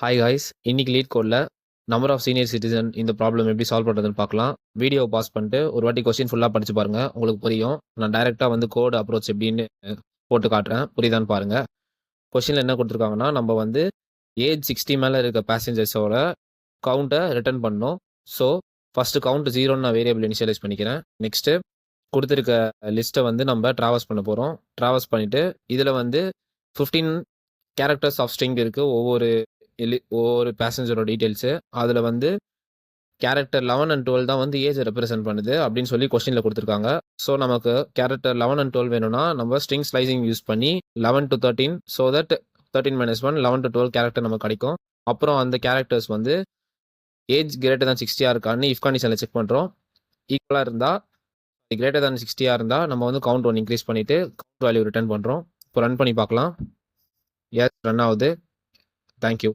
Hi guys, இன்னைக்கு லீட் கோட்ல நம்பர் ஆஃப் சீனியர் சிட்டிசன் இந்த ப்ராப்ளம் எப்படி சால்வ் பண்ணுறதுன்னு பார்க்கலாம். வீடியோவை பாஸ் பண்ணிட்டு ஒரு வாட்டி கொஸ்டின் ஃபுல்லாக படிச்சு பாருங்க, உங்களுக்கு புரியும். நான் டைரெக்டாக வந்து கோடு அப்ரோச் எப்படின்னு போட்டு காட்டுறேன், புரியுதான்னு பாருங்க. கொஸ்டினில் என்ன கொடுத்துருக்காங்கன்னா, நம்ம வந்து ஏஜ் 60 மேலே இருக்க பேசஞ்சர்ஸோட கவுண்ட்டை ரிட்டர்ன் பண்ணணும். ஸோ ஃபஸ்ட்டு கவுண்ட் 0ன்னு நான் வேரியபிள் இனிஷியலைஸ் பண்ணிக்கிறேன். நெக்ஸ்ட்டு கொடுத்துருக்க லிஸ்ட்டை வந்து நம்ம ட்ராவல்ஸ் பண்ண போகிறோம். ட்ராவல்ஸ் பண்ணிவிட்டு இதில் வந்து 15 கேரக்டர்ஸ் ஆஃப் ஸ்ட்ரிங் இருக்குது ஒவ்வொரு பேசஞ்சரோட டீட்டெயில்ஸு. அதில் வந்து கேரக்டர் 11 அண்ட் 12 தான் வந்து ஏஜை ரெப்ரசென்ட் பண்ணுது அப்படின்னு சொல்லி கொஸ்டினில் கொடுத்துருக்காங்க. ஸோ நமக்கு கேரக்டர் 11 அண்ட் 12 வேணும்னா நம்ம ஸ்ட்ரிங் ஸ்லைசிங் யூஸ் பண்ணி 11 to 13 so that 13 - 1 11 to 12 character நமக்கு கிடைக்கும். அப்புறம் அந்த கேரக்டர்ஸ் வந்து ஏஜ் கிரேட்டர் தான் 60 இருக்கான்னு இஃப் கண்டிஷனில் செக் பண்ணுறோம். ஈக்குவலாக இருந்தால் கிரேட்டர் தான் 60 இருந்தால் நம்ம வந்து கவுண்ட் 1 இன்க்ரீஸ் பண்ணிவிட்டு கவுண்ட் வேல்யூ ரிட்டர்ன் பண்ணுறோம். இப்போ ரன் பண்ணி பார்க்கலாம். எஸ், ரன் ஆகுது. தேங்க்யூ.